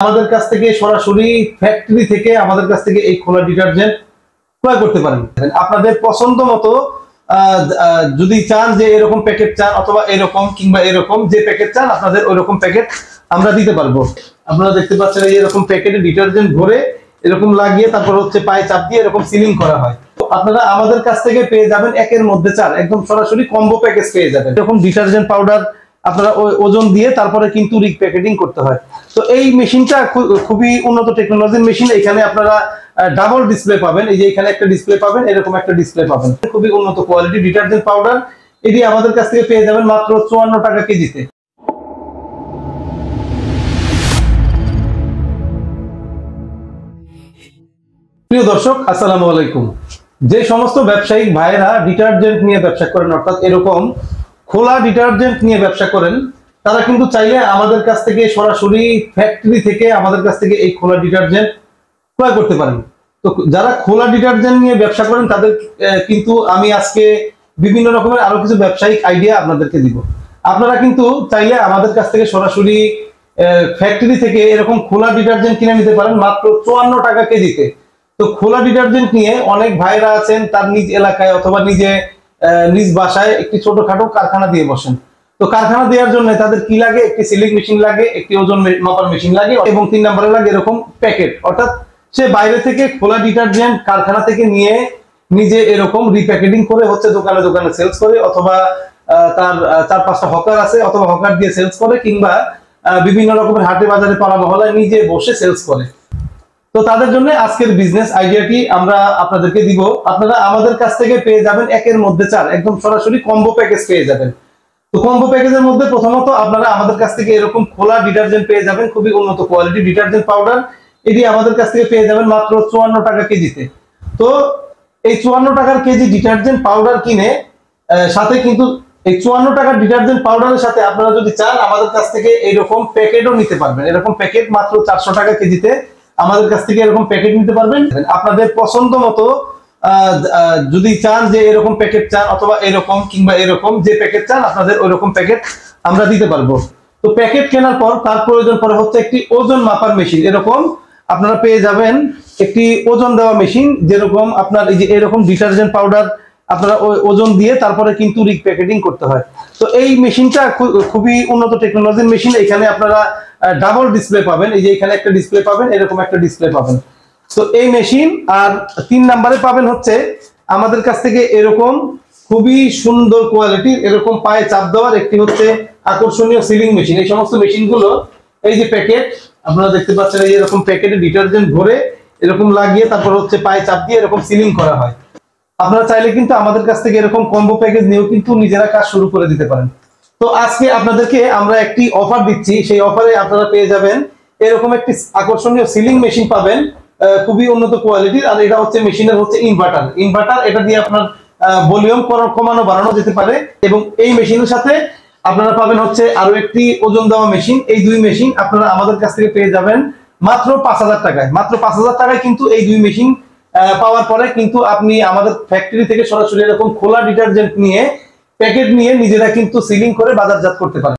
আমাদের কাছ থেকে সরাসরি ফ্যাক্টরি থেকে আমাদের কাছ থেকে এই খোলা ডিটারজেন্ট ক্রয় করতে পারেন। আপনাদের পছন্দ মতো যদি চান যে এরকম প্যাকেট চান অথবা এরকম কিংবা এরকম যে প্যাকেট চান আপনাদের ওইরকম প্যাকেট আমরা দিতে পারবো। আপনারা দেখতে পাচ্ছেন এই এরকম প্যাকেটে ডিটারজেন্ট ভরে এরকম লাগিয়ে তারপর হচ্ছে পায়ে চাপ দিয়ে এরকম সিলিং করা হয়। আপনারা আমাদের কাছ থেকে পেয়ে যাবেন একের মধ্যে চার, একদম সরাসরি কম্বো প্যাকেজ পেয়ে যাবেন। এরকম ডিটারজেন্ট পাউডার আপনারা ওজন দিয়ে তারপরে কিন্তু রিপ্যাকেটিং করতে হয়। তো এই মেশিনটা খুবই উন্নত টেকনোলজির মেশিন। এখানে আপনারা ডাবল ডিসপ্লে পাবেন, এই যে এখানে একটা ডিসপ্লে পাবেন, এরকম একটা ডিসপ্লে পাবেন। খুবই উন্নত কোয়ালিটি ডিটারজেন্ট পাউডার, এটি আমাদের কাছ থেকে পেয়ে যাবেন মাত্র 54 টাকা কেজিতে। প্রিয় দর্শক, আসসালামু আলাইকুম। যে সমস্ত ব্যবসায়িক ভাইয়েরা ডিটারজেন্ট নিয়ে ব্যবসা করেন, অর্থাৎ এরকম খোলা ডিটারজেন্ট নিয়ে ব্যবসা করেন, তারা কিন্তু চাইলে আমাদের কাছ থেকে সরাসরি ফ্যাক্টরি থেকে আমাদের কাছ থেকে এই খোলা ডিটারজেন্ট ক্রয় করতে পারেন। তো যারা খোলা ডিটারজেন্ট নিয়ে ব্যবসা করেন তাদের কিন্তু আমি আজকে বিভিন্ন রকমের আরো কিছু ব্যবসায়িক আইডিয়া আপনাদেরকে দিব। আপনারা কিন্তু চাইলে আমাদের কাছ থেকে সরাসরি ফ্যাক্টরি থেকে এরকম খোলা ডিটারজেন্ট কিনে নিতে পারেন মাত্র 54 টাকা কেজিতে। তো খোলা ডিটারজেন্ট নিয়ে অনেক ভাইরা আছেন তার নিজ এলাকায় অথবা নিজ বাসায় একটি ছোটখাটো কারখানা দিয়ে বসেন। তো কারখানা দেওয়ার জন্য তাদের কি লাগে? একটি সিলিং মেশিন লাগে, একটি ওজন মাপার মেশিন লাগে এবং 3 নম্বরে লাগে এরকম প্যাকেট। অর্থাৎ সে বাইরে থেকে খোলা ডিটারজেন্ট কারখানা থেকে নিয়ে নিজে এরকম রিপ্যাকেটিং করে হচ্ছে দোকানে দোকানে সেলস করে, অথবা তার 4-5টা হকার আছে অথবা হকার দিয়ে সেলস করে, কিংবা বিভিন্ন রকমের হাটে বাজারে পাড়া মহল্লায় নিজে বসে সেলস করে। তো তাদের জন্য আজকের বিজনেস আইডিয়াটি আমরা আপনাদেরকে দিব। আপনারা আমাদের কাছ থেকে পেয়ে যাবেন একের মধ্যে চার, একদম সরাসরি কম্বো প্যাকেজ পেয়ে যাবেন। তো কম্বো প্যাকেজের মধ্যে প্রথমত আপনারা আমাদের কাছ থেকে এরকম খোলা ডিটারজেন্ট পেয়ে যাবেন, খুবই উন্নত কোয়ালিটি ডিটারজেন্ট পাউডার, এটি আমাদের কাছ থেকে পেয়ে যাবেন মাত্র 54 টাকা কেজিতে। তো এই 54 টাকার কেজি ডিটারজেন্ট পাউডার কিনে সাথে কিন্তু এই 54 টাকার ডিটারজেন্ট পাউডারের সাথে আপনারা যদি চান আমাদের কাছ থেকে এরকম প্যাকেটও নিতে পারবেন। এরকম প্যাকেট মাত্র 400 টাকা কেজিতে আমাদের কাছ থেকে এরকম প্যাকেট নিতে পারবেন। আপনাদের পছন্দ মতো যদি চান যে এরকম প্যাকেট চান অথবা এরকম কিংবা এরকম যে প্যাকেট চান আপনাদের ওইরকম প্যাকেট আমরা দিতে পারবো। তো প্যাকেট কেনার পর তার প্রয়োজন পড়ে হচ্ছে একটি ওজন মাপার মেশিন। এরকম আপনারা পেয়ে যাবেন একটি ওজন দেওয়া মেশিন, যেরকম আপনার এই যে এরকম ডিটারজেন্ট পাউডার আপনারা ওজন দিয়ে তারপরে কিন্তু রিপ্যাকেটিং করতে হয়। তো এই মেশিনটা খুবই উন্নত টেকনোলজির মেশিন। এখানে আপনারা ডাবল ডিসপ্লে পাবেন, এই যে এখানে একটা ডিসপ্লে পাবেন, এরকম একটা ডিসপ্লে পাবেন। তো এই মেশিন আর 3 নম্বরে পাবেন হচ্ছে আমাদের কাছ থেকে এরকম খুবই সুন্দর কোয়ালিটির এরকম পায়ে চাপ দেওয়ার একটি হচ্ছে আকর্ষণীয় সিলিং মেশিন। এই সমস্ত মেশিনগুলো এই যে প্যাকেট আপনারা দেখতে পাচ্ছেন, এই এরকম প্যাকেটে ডিটারজেন্ট ভরে এরকম লাগিয়ে তারপর হচ্ছে পায়ে চাপ দিয়ে এরকম সিলিং করা হয়। আপনারা চাইলে কিন্তু আমাদের কাছ থেকে এরকম কম্বো প্যাকেজ নিয়েও কিন্তু নিজেরা কাজ শুরু করে দিতে পারেন। তো আজকে আপনাদেরকে আমরা একটি অফার দিচ্ছি, সেই অফারে আপনারা পেয়ে যাবেন এরকম একটি আকর্ষণীয় সিলিং মেশিন পাবেন, খুবই উন্নত কোয়ালিটির। আর এটা হচ্ছে মেশিনের হচ্ছে ইনভার্টার, এটা দিয়ে আপনার ভলিউম কমানো বাড়ানো যেতে পারে। এবং এই মেশিনের সাথে আপনারা পাবেন হচ্ছে আরো একটি ওজন দেওয়া মেশিন। এই 2 মেশিন আপনারা আমাদের কাছ থেকে পেয়ে যাবেন মাত্র 5000 টাকায়। মাত্র 5000 টাকায় কিন্তু এই 2 মেশিন পাওয়ার পরে কিন্তু আপনি আমাদের ফ্যাক্টরি থেকে সরাসরি এরকম খোলা ডিটারজেন্ট নিয়ে প্যাকেট নিয়ে নিজেরা কিন্তু সিলিং করে বাজারজাত করতে পারেন।